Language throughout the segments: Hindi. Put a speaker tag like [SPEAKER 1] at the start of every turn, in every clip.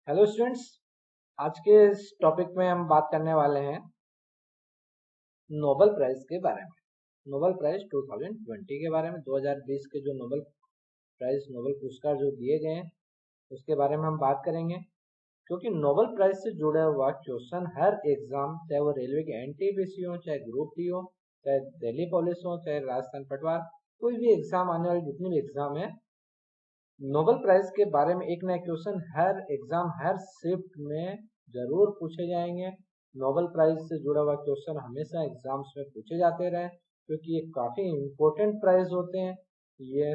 [SPEAKER 1] हेलो स्टूडेंट्स, आज के इस टॉपिक में हम बात करने वाले हैं नोबेल प्राइज के बारे में। नोबेल प्राइज 2020 के बारे में 2020 के जो नोबेल प्राइज नोबेल पुरस्कार जो दिए गए हैं उसके बारे में हम बात करेंगे, क्योंकि नोबेल प्राइज से जुड़ा हुआ क्वेश्चन हर एग्जाम, चाहे वो रेलवे के एनटीपीसी हो, चाहे ग्रुप डी हो, चाहे दिल्ली पुलिस हो, चाहे राजस्थान पटवार, कोई भी एग्जाम आने वाली जितनी भी एग्जाम है, नोबेल प्राइज के बारे में एक नया क्वेश्चन हर एग्जाम हर शिफ्ट में जरूर पूछे जाएंगे। नोबेल प्राइज से जुड़ा हुआ क्वेश्चन हमेशा एग्जाम्स में पूछे जाते रहे, क्योंकि ये काफी इम्पोर्टेंट प्राइज होते हैं। ये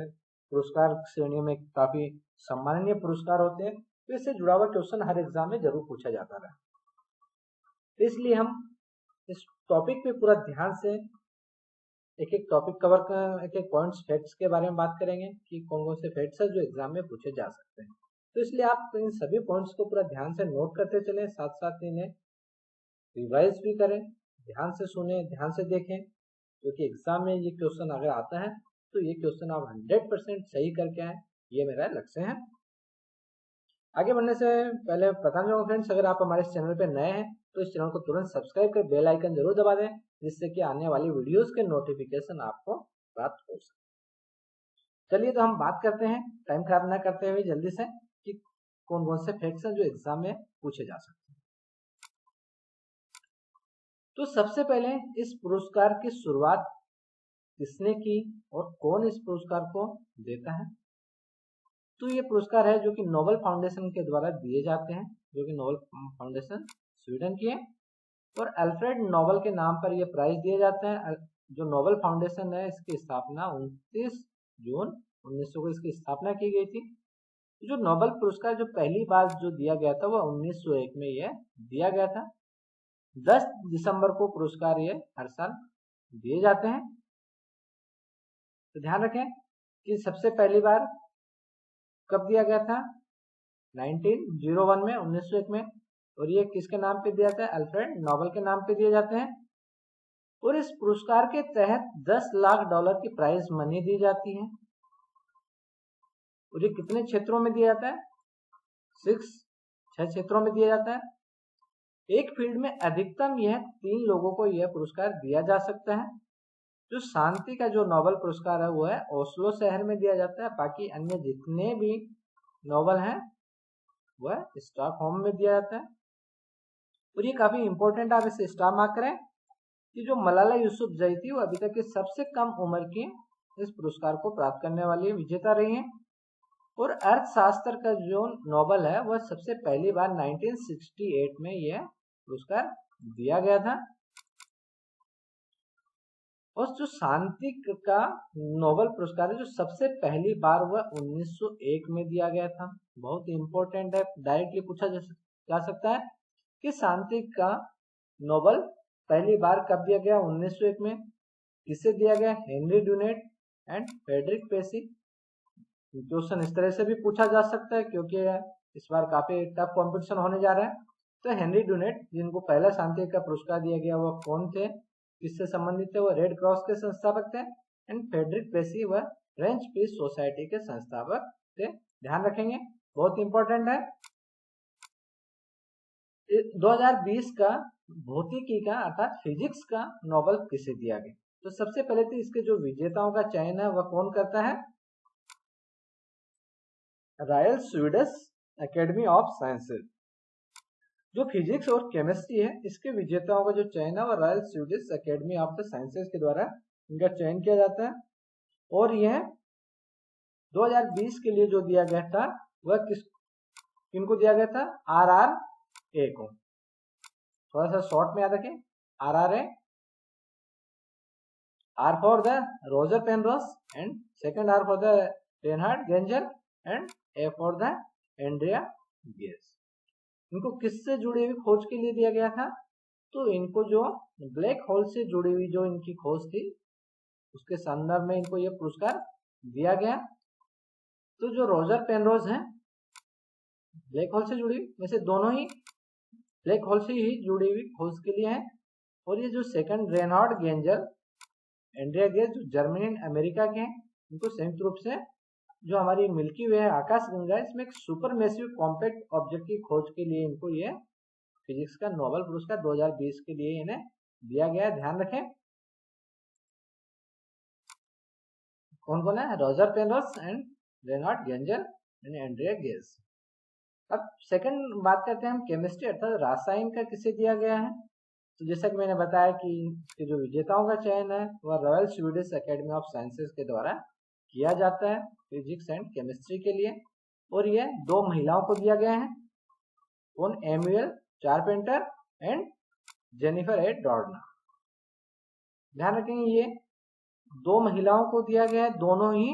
[SPEAKER 1] पुरस्कार श्रेणी में काफी सम्माननीय पुरस्कार होते हैं, तो इससे जुड़ा हुआ क्वेश्चन हर एग्जाम में जरूर पूछा जाता रहा। इसलिए हम इस टॉपिक पे पूरा ध्यान से एक एक टॉपिक कवर कर एक एक पॉइंट्स फैक्ट्स के बारे में बात करेंगे कि कौन कौन से फैक्ट्स है जो एग्जाम में पूछे जा सकते हैं। तो इसलिए आप इन सभी पॉइंट्स को पूरा ध्यान से नोट करते चलें, साथ साथ इन्हें रिवाइज भी करें, ध्यान से सुने, ध्यान से देखें, क्योंकि एग्जाम में ये क्वेश्चन अगर आता है तो ये क्वेश्चन आप 100% सही करके आए, ये मेरा लक्ष्य है। आगे बढ़ने से पहले बता दूंगा फ्रेंड्स, अगर आप हमारे चैनल पे नए हैं तो इस चैनल को तुरंत सब्सक्राइब कर बेल आइकन जरूर दबा दें, जिससे कि आने वाली वीडियोस के नोटिफिकेशन आपको प्राप्त हो सके। चलिए तो हम बात करते हैं, टाइम खराब ना करते हुए जल्दी से, कि कौन कौन से फैक्ट्स हैं जो एग्जाम में पूछे जा सकते हैं। तो सबसे पहले इस पुरस्कार की शुरुआत किसने की और कौन इस पुरस्कार को देता है। तो ये पुरस्कार है जो कि नोबेल फाउंडेशन के द्वारा दिए जाते हैं, जो कि नोबेल फाउंडेशन स्वीडन की है, और अल्फ्रेड नोबेल के नाम पर यह प्राइज दिए जाते हैं। जो नोबेल फाउंडेशन है, इसकी स्थापना 29 जून 1900 को इसकी स्थापना की गई थी। जो नोबेल पुरस्कार जो पहली बार जो दिया गया था वह 1901 में यह दिया गया था। 10 दिसंबर को पुरस्कार ये हर साल दिए जाते हैं। तो ध्यान रखें कि सबसे पहली बार कब दिया गया था, 1901 में, 1901 में, और ये किसके नाम पे दिया था, अल्फ्रेड नोबेल के नाम पे दिए जाते हैं। और इस पुरस्कार के तहत $10 लाख की प्राइज मनी दी जाती है। और ये कितने क्षेत्रों में दिया जाता है, 6 क्षेत्रों में दिया जाता है। एक फील्ड में अधिकतम यह 3 लोगों को यह पुरस्कार दिया जा सकता है। जो शांति का जो नोबेल पुरस्कार है वो है ओस्लो शहर में दिया जाता है, बाकी अन्य जितने भी नोबेल हैं वह स्टॉकहोम में दिया जाता है। और ये काफी इंपॉर्टेंट, आप इसे स्टार मार्क करें कि जो मलाला यूसुफजई थी वो अभी तक की सबसे कम उम्र की इस पुरस्कार को प्राप्त करने वाली विजेता रही है। और अर्थशास्त्र का जो नोबेल है वह सबसे पहली बार 1968 में यह पुरस्कार दिया गया था। और जो शांति का नोबेल पुरस्कार है जो सबसे पहली बार वह 1901 में दिया गया था। बहुत इंपॉर्टेंट है, डायरेक्टली पूछा जा सकता है कि शांति का नोबेल पहली बार कब दिया गया, 1901 में। किसे दिया गया, Henry Dunant and Frederic Passy. Question इस तरह से भी पूछा जा सकता है, क्योंकि इस बार काफी टफ कंपटीशन होने जा रहा है। तो हेनरी डुनेट जिनको पहला शांति का पुरस्कार दिया गया वह कौन थे, किससे संबंधित थे, वो रेड क्रॉस के संस्थापक थे। एंड फ्रेडरिक पेसी वह फ्रेंच पीस सोसाइटी के संस्थापक थे। ध्यान रखेंगे, बहुत इंपॉर्टेंट है। 2020 का भौतिकी का अर्थात फिजिक्स का नोबेल किसे दिया गया। तो सबसे पहले तो इसके जो विजेताओं का चयन है वह कौन करता है, royal Swedish academy of sciences. जो फिजिक्स और केमिस्ट्री है इसके विजेताओं का जो चयन है वह royal Swedish academy of the sciences के द्वारा इनका चयन किया जाता है। और यह 2020 के लिए जो दिया गया था वह किनको दिया गया था, RRA को। थोड़ा सा शॉर्ट में याद रखें, RRA, R for the Roger Penrose and second R for the Reinhard Genzel and A for the Andrea Ghez. इनको किससे जुड़ी हुई खोज के लिए दिया गया था, तो इनको जो ब्लैक होल से जुड़ी हुई जो इनकी खोज थी उसके संदर्भ में इनको यह पुरस्कार दिया गया। तो जो रोजर पेनरोज हैं ब्लैक होल से जुड़ी, वैसे दोनों ही ब्लैक होल से ही जुड़ी हुई खोज के लिए है। और ये जो सेकंड रेनहार्ड गेंजर एंड्रिया गेस जो जर्मनी एंड अमेरिका के हैं, इनको संयुक्त रूप से जो हमारी मिल्की वे है, आकाशगंगा, इसमें एक सुपर मैसिव कॉम्पैक्ट ऑब्जेक्ट की खोज के लिए इनको ये फिजिक्स का नोबेल पुरस्कार 2020 के लिए इन्हें दिया गया है। ध्यान रखें कौन कौन है, Roger Penrose and Reinhard Genzel and Andrea Ghez. अब सेकंड बात करते हैं हम केमिस्ट्री अर्थात रासायन का किसे दिया गया है। तो जैसा कि मैंने बताया कि इसके जो विजेताओं का चयन है वह royal Swedish academy of sciences के द्वारा किया जाता है फिजिक्स एंड केमिस्ट्री के लिए, और ये 2 महिलाओं को दिया गया है, कौन, एम्यूएल चारपेंटर एंड जेनिफर ए डॉर्ना। ध्यान रखेंगे ये 2 महिलाओं को दिया गया है, दोनों ही,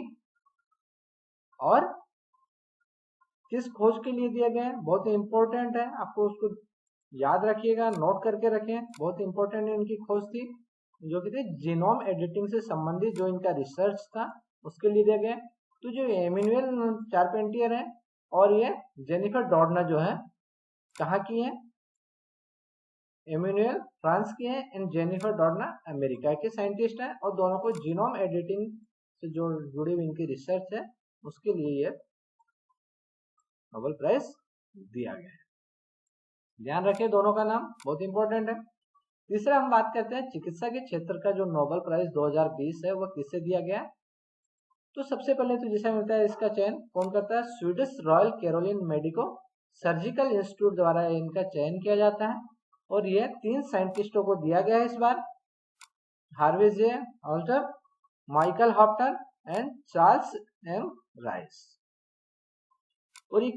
[SPEAKER 1] और किस खोज के लिए दिया गया है, बहुत इंपॉर्टेंट है, आपको उसको याद रखिएगा, नोट करके रखें, बहुत इंपॉर्टेंट इनकी खोज थी, जो कि थी जीनोम एडिटिंग से संबंधित जो इनका रिसर्च था उसके लिए दिया गया। तो जो एमिनुएल चारपेंटियर है और ये जेनिफर डॉर्ना जो है कहाँ की है, एमिनुएल फ्रांस की है एंड जेनिफर डॉर्ना अमेरिका के साइंटिस्ट है, और दोनों को जीनोम एडिटिंग से जो जुड़ी हुई इनकी रिसर्च है उसके लिए ये नोबेल प्राइज दिया गया है। ध्यान रखें दोनों का नाम, बहुत इंपॉर्टेंट है। तीसरा हम बात करते हैं चिकित्सा के क्षेत्र का जो नोबेल प्राइज 2020 है वह किससे दिया गया। तो सबसे पहले तो जैसा मिलता है इसका चयन कौन करता है, Swedish royal Caroline medico surgical institute द्वारा इनका चयन किया जाता है, और यह 3 साइंटिस्टों को दिया गया है इस बार, Harvey J Alter, Michael Houghton and Charles M Rice. और ये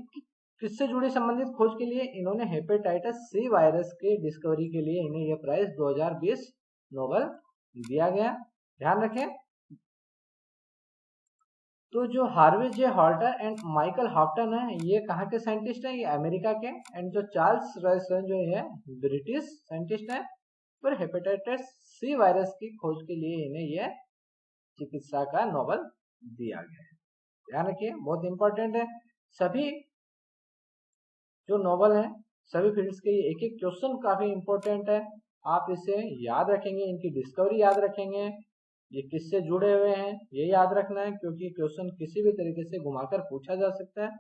[SPEAKER 1] किससे जुड़े संबंधित खोज के लिए, इन्होंने हेपेटाइटिस सी वायरस के डिस्कवरी के लिए इन्हें यह प्राइज 2020 नोबेल दिया गया। ध्यान रखें तो जो Harvey J Alter and Michael Houghton है ये कहाँ के साइंटिस्ट हैं, ये अमेरिका के, एंड जो चार्ल्स राइस जो है ब्रिटिश साइंटिस्ट है, पर हेपेटाइटिस सी वायरस की खोज के लिए इन्हें यह चिकित्सा का नोबेल दिया गया है। ध्यान रखिए बहुत इंपॉर्टेंट है, सभी जो नोबेल है सभी फील्ड्स के एक एक क्वेश्चन काफी इंपॉर्टेंट है, आप इसे याद रखेंगे, इनकी डिस्कवरी याद रखेंगे, ये किससे जुड़े हुए हैं ये याद रखना है, क्योंकि क्वेश्चन किसी भी तरीके से घुमाकर पूछा जा सकता है,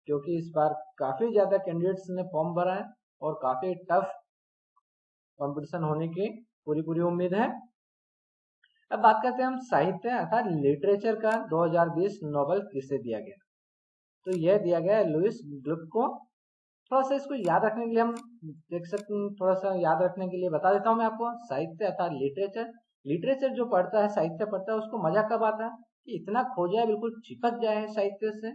[SPEAKER 1] क्योंकि इस बार काफी ज्यादा कैंडिडेट्स ने फॉर्म भरा है और काफी टफ कंपटीशन होने की पूरी उम्मीद है। अब बात करते हैं हम साहित्य अर्थात लिटरेचर का 2020 नोबेल किसे दिया गया। तो यह दिया गया है लुइस ग्लुक को। थोड़ा सा इसको याद रखने के लिए हम देख सकते हैं, थोड़ा सा याद रखने के लिए बता देता हूँ मैं आपको, साहित्य अर्थात लिटरेचर, लिटरेचर जो पढ़ता है साहित्य पढ़ता है उसको मजा कब आता है कि इतना खो जाए बिल्कुल चिपक जाए साहित्य से।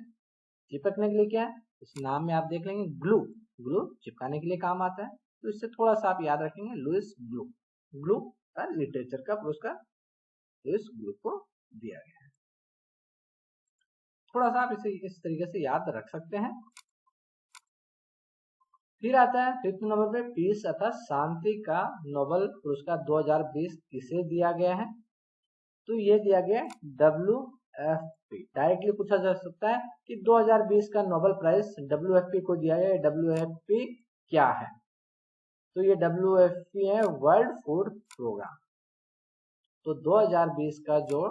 [SPEAKER 1] चिपकने के लिए क्या है, इस नाम में आप देख लेंगे ग्लू, ग्लू चिपकाने के लिए काम आता है, तो इससे थोड़ा सा आप याद रखेंगे लुइस ग्लू, ग्लू का लिटरेचर का पुरस्कार लुइस ग्लू को दिया गया है। थोड़ा सा आप इसे इस तरीके से याद रख सकते हैं। फिर आता है 5th नंबर पे पीस अर्थात शांति का नोबेल पुरस्कार 2020 किसे दिया गया है। तो ये दिया गया WFP, डायरेक्टली पूछा जा सकता है कि 2020 का नोबेल प्राइज WFP को दिया गया है। WFP क्या है, तो ये WFP है वर्ल्ड फूड प्रोग्राम। तो 2020 का जो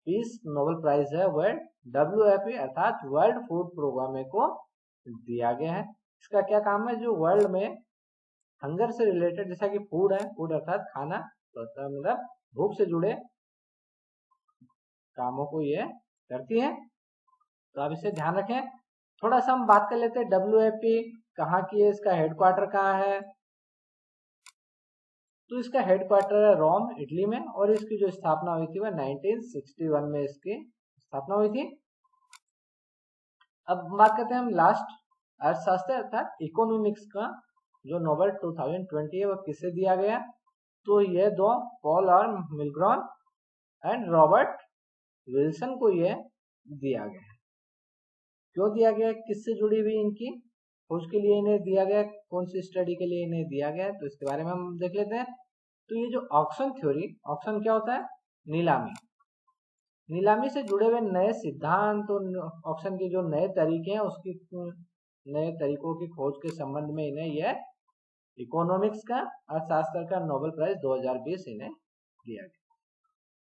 [SPEAKER 1] पीस नोबेल प्राइज है वह WFP अर्थात वर्ल्ड फूड प्रोग्राम को दिया गया है। इसका क्या काम है, जो वर्ल्ड में हंगर से रिलेटेड, जैसा कि फूड है, फूड अर्थात खाना, मतलब भूख से जुड़े कामों को ये करती है, तो आप इसे ध्यान रखें। थोड़ा सा हम बात कर लेते हैं WFP कहाँ की है, इसका हेडक्वार्टर कहाँ है। तो इसका हेडक्वार्टर है रोम इटली में, और इसकी जो स्थापना हुई थी वह 1961 में इसकी स्थापना हुई थी। अब बात करते हैं हम लास्ट अर्थशास्त्र अर्थात इकोनॉमिक्स का जो नोबेल 2020 है वह किसे दिया गया। तो ये दो पॉल और मिलग्रॉन एंड रॉबर्ट विल्सन को ये दिया गया है। क्यों दिया गया, किससे जुड़ी हुई इनकी खोज के लिए इन्हें दिया गया, कौन सी स्टडी के लिए इन्हें दिया गया, तो इसके बारे में हम देख लेते हैं। तो ये जो ऑक्शन थ्योरी, ऑक्शन क्या होता है, नीलामी, नीलामी से जुड़े हुए नए सिद्धांत और ऑक्शन के जो नए तरीके हैं उसकी नए तरीकों की खोज के संबंध में इन्हें यह इकोनॉमिक्स का अर्थशास्त्र का नोबेल प्राइज 2020 इन्हें दिया गया।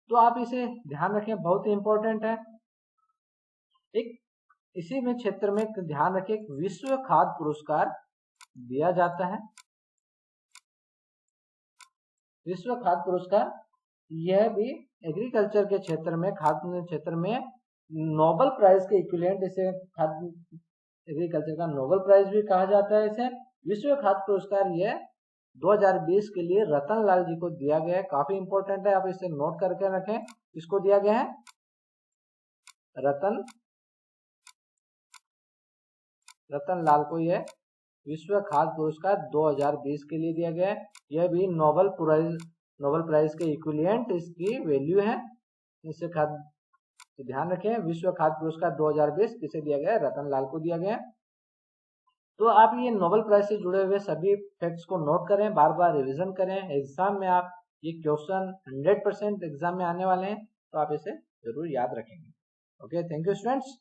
[SPEAKER 1] तो आप इसे ध्यान रखें, बहुत ही इंपॉर्टेंट है। एक इसी में क्षेत्र में ध्यान रखें, विश्व खाद्य पुरस्कार दिया जाता है। विश्व खाद्य पुरस्कार यह भी एग्रीकल्चर के क्षेत्र में, खाद्य क्षेत्र में नोबेल प्राइज के इक्विवेलेंट, इसे खाद्य एग्रीकल्चर का नोबेल प्राइज भी कहा जाता है। इसे विश्व खाद्य पुरस्कार यह 2020 के लिए रतन लाल जी को दिया गया है। काफी इंपॉर्टेंट है, आप इसे नोट करके रखें। इसको दिया गया है रतन लाल को यह विश्व खाद्य पुरस्कार 2020 के लिए दिया गया है। यह भी नोबेल प्राइज के इक्विवेलेंट इसकी वैल्यू है। इससे खाद्य ध्यान रखें, विश्व खाद्य पुरस्कार 2020 किसे दिया गया है? रतन लाल को दिया गया है। तो आप ये नोबेल प्राइज से जुड़े हुए सभी फैक्ट्स को नोट करें, बार बार रिवीजन करें। एग्जाम में आप ये क्वेश्चन 100% एग्जाम में आने वाले हैं, तो आप इसे जरूर याद रखेंगे। Okay, thank you students.